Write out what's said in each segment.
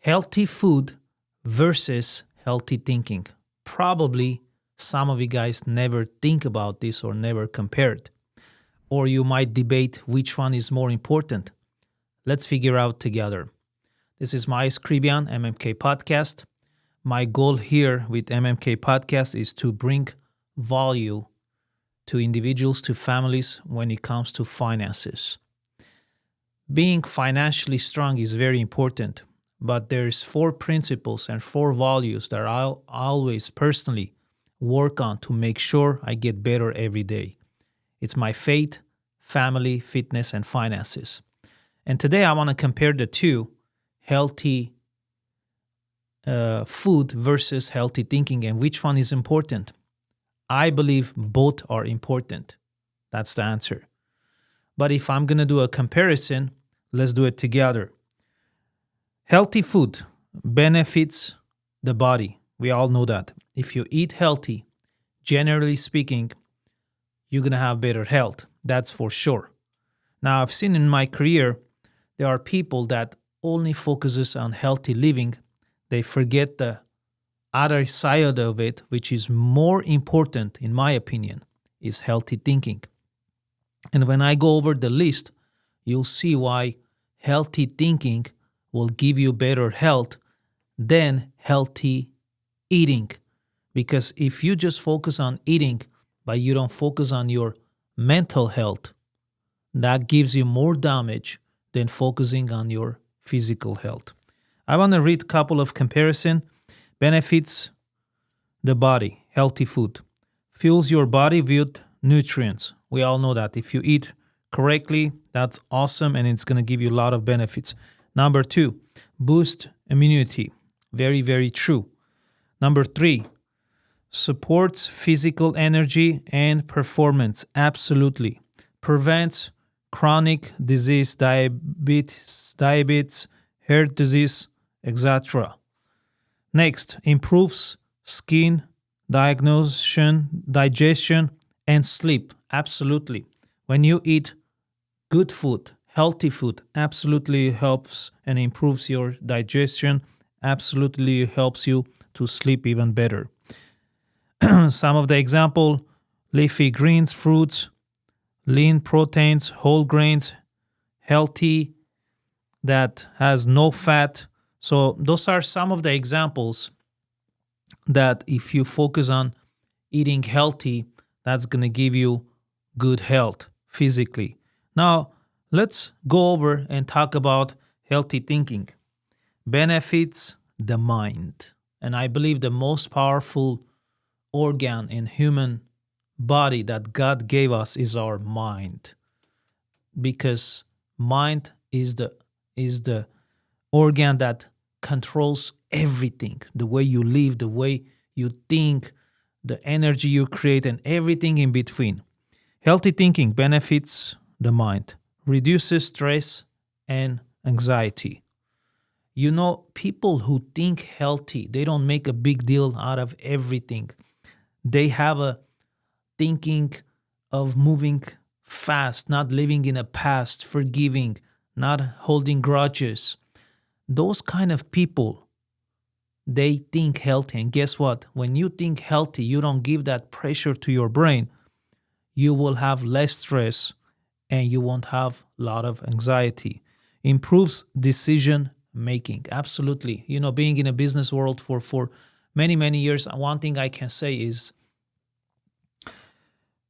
Healthy food versus healthy thinking. Probably some of you guys never think about this or never compared. Or you might debate which one is more important. Let's figure out together. This is my Caribbean MMK podcast. My goal here with MMK podcast is to bring value to individuals, to families when it comes to finances. Being financially strong is very important, but there's 4 principles and 4 values that I'll always personally work on to make sure I get better every day. It's my faith, family, fitness, and finances. And today I want to compare the two, healthy food versus healthy thinking, and which one is important. I believe both are important. That's the answer. But if I'm going to do a comparison, let's do it together. Healthy food benefits the body. We all know that. If you eat healthy, generally speaking, you're going to have better health. That's for sure. Now, I've seen in my career, there are people that only focuses on healthy living. They forget the other side of it, which is more important, in my opinion, is healthy thinking. And when I go over the list, you'll see why healthy thinking will give you better health than healthy eating. Because if you just focus on eating, but you don't focus on your mental health, that gives you more damage than focusing on your physical health. I want to read a couple of comparison. Benefits the body, healthy food. Fuels your body with nutrients. We all know that. If you eat correctly, that's awesome and it's going to give you a lot of benefits. Number 2, boost immunity. Very, very true. Number 3, supports physical energy and performance. Absolutely. Prevents chronic disease, diabetes, heart disease, etc. Next, improves skin, digestion, and sleep. Absolutely. When you eat good food, healthy food, absolutely helps and improves your digestion, absolutely helps you to sleep even better. Some of the example, leafy greens, fruits, lean proteins, whole grains, healthy, that has no fat. So those are some of the examples that if you focus on eating healthy, that's going to give you good health physically. Now, let's go over and talk about healthy thinking. Benefits the mind. And I believe the most powerful organ in human body that God gave us is our mind. Because mind is the organ that controls everything, the way you live, the way you think, the energy you create, and everything in between. Healthy thinking benefits the mind, reduces stress and anxiety. You know, people who think healthy, they don't make a big deal out of everything. They have a thinking of moving fast, not living in a past, forgiving, not holding grudges. Those kind of people, they think healthy. And guess what? When you think healthy, you don't give that pressure to your brain. You will have less stress and you won't have a lot of anxiety. Improves decision making. Absolutely. You know, being in a business world for many, many years, one thing I can say is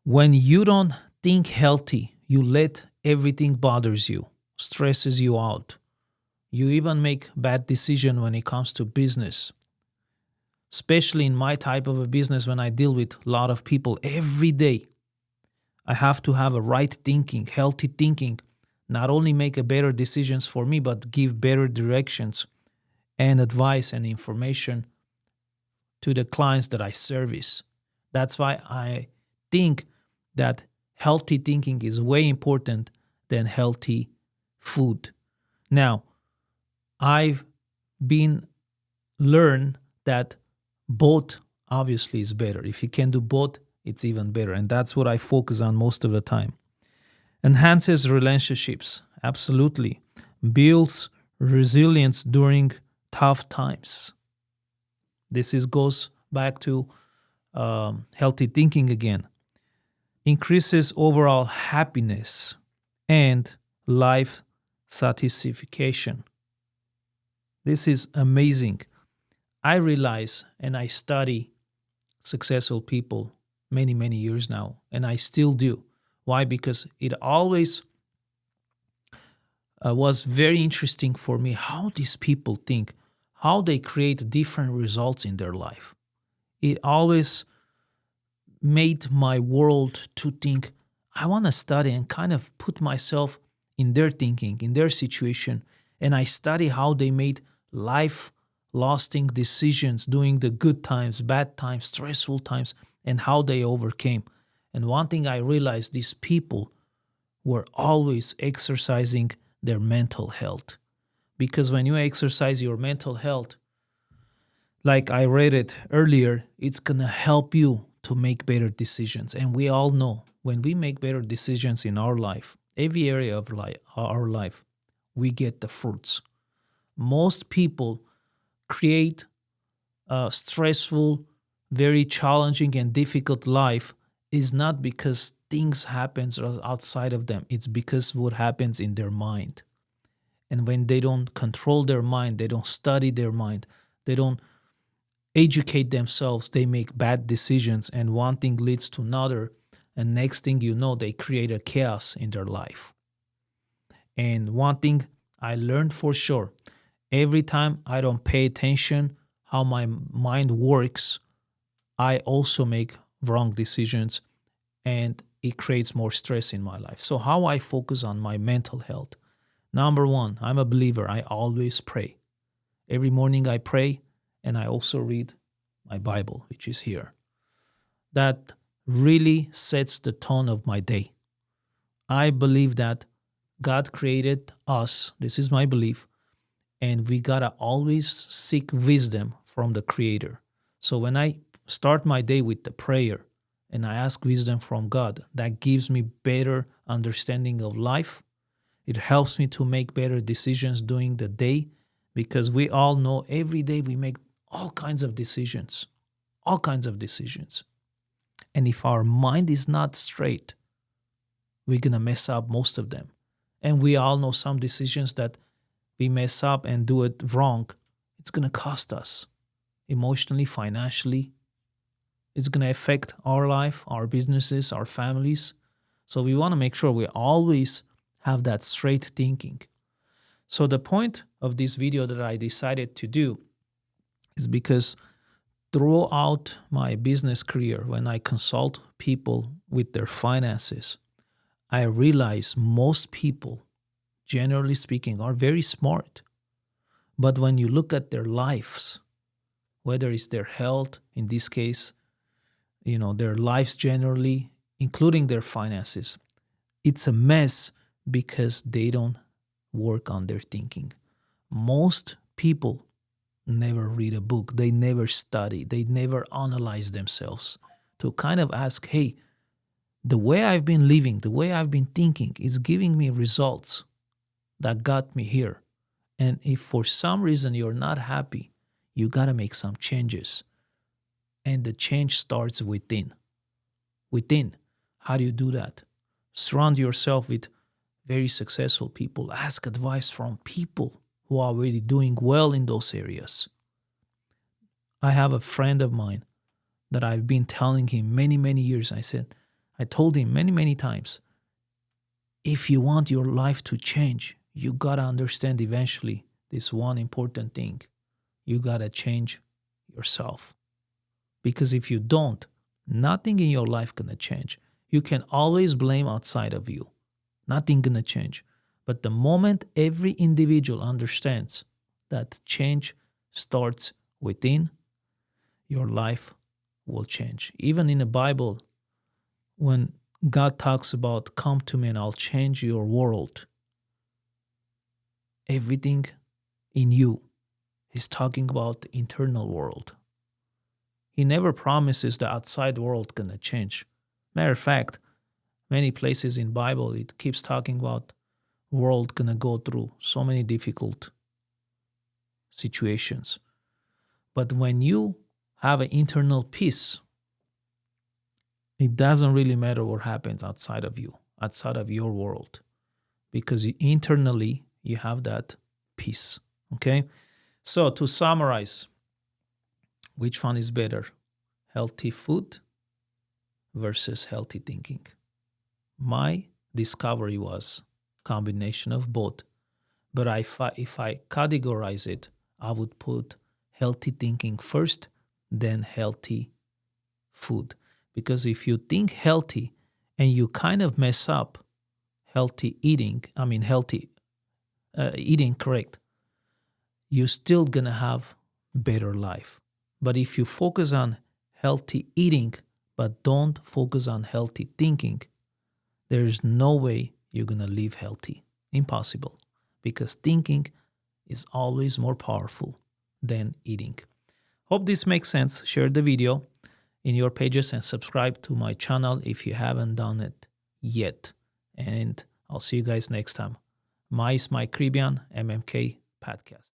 when you don't think healthy, you let everything bothers you, stresses you out. You even make bad decisions when it comes to business. Especially in my type of a business, when I deal with a lot of people every day, I have to have a right thinking, healthy thinking, not only make a better decisions for me, but give better directions and advice and information to the clients that I service. That's why I think that healthy thinking is way important than healthy food. Now, I've been learned that both obviously is better. If you can do both, it's even better. And that's what I focus on most of the time. Enhances relationships. Absolutely. Builds resilience during tough times. Goes back to healthy thinking again. Increases overall happiness and life satisfaction. This is amazing. I realize and I study successful people many, many years now, and I still do. Why? Because it always was very interesting for me how these people think, how they create different results in their life. It always made my world to think, I want to study and kind of put myself in their thinking, in their situation, and I study how they made life lasting decisions during the good times, bad times, stressful times, and how they overcame. And one thing I realized, these people were always exercising their mental health. Because when you exercise your mental health, like I read it earlier, it's going to help you to make better decisions. And we all know when we make better decisions in our life, every area of our life, we get the fruits. Most people create a stressful, very challenging and difficult life is not because things happens outside of them. It's because what happens in their mind. And when they don't control their mind, they don't study their mind, they don't educate themselves, they make bad decisions, and one thing leads to another, and next thing you know, they create a chaos in their life. And one thing I learned for sure, every time I don't pay attention how my mind works, I also make wrong decisions, and it creates more stress in my life. So how I focus on my mental health? Number one, I'm a believer. I always pray. Every morning I pray, and I also read my Bible, which is here. That really sets the tone of my day. I believe that God created us. This is my belief. And we gotta always seek wisdom from the Creator. So when I start my day with the prayer and I ask wisdom from God, that gives me better understanding of life. It helps me to make better decisions during the day, because we all know every day we make all kinds of decisions, all kinds of decisions. And if our mind is not straight, we're going to mess up most of them. And we all know some decisions that we mess up and do it wrong, it's going to cost us emotionally, financially. It's going to affect our life, our businesses, our families. So we want to make sure we always have that straight thinking. So the point of this video that I decided to do is because throughout my business career, when I consult people with their finances, I realize most people, generally speaking, are very smart. But when you look at their lives, whether it's their health, in this case, their lives generally, including their finances, it's a mess because they don't work on their thinking. Most people never read a book, they never study, they never analyze themselves to kind of ask, hey, the way I've been living, the way I've been thinking is giving me results that got me here. And if for some reason you're not happy, you got to make some changes. And the change starts within. Within. How do you do that? Surround yourself with very successful people. Ask advice from people who are already doing well in those areas. I have a friend of mine that I've been telling him many, many years. I told him many, many times, if you want your life to change, you got to understand eventually this one important thing. You got to change yourself. Because if you don't, nothing in your life gonna change. You can always blame outside of you. Nothing gonna change. But the moment every individual understands that change starts within, your life will change. Even in the Bible, when God talks about come to me and I'll change your world, everything in you is talking about the internal world. He never promises the outside world gonna change. Matter of fact, many places in Bible it keeps talking about world gonna go through so many difficult situations. But when you have an internal peace, it doesn't really matter what happens outside of you, outside of your world, because internally you have that peace. Okay? So to summarize, which one is better? Healthy food versus healthy thinking. My discovery was combination of both. But if I categorize it, I would put healthy thinking first, then healthy food. Because if you think healthy and you kind of mess up healthy eating, healthy eating correct, you're still gonna have better life. But if you focus on healthy eating but don't focus on healthy thinking, there is no way you're gonna live healthy. Impossible. Because thinking is always more powerful than eating. Hope this makes sense. Share the video in your pages and subscribe to my channel if you haven't done it yet. And I'll see you guys next time. My Caribbean MMK podcast.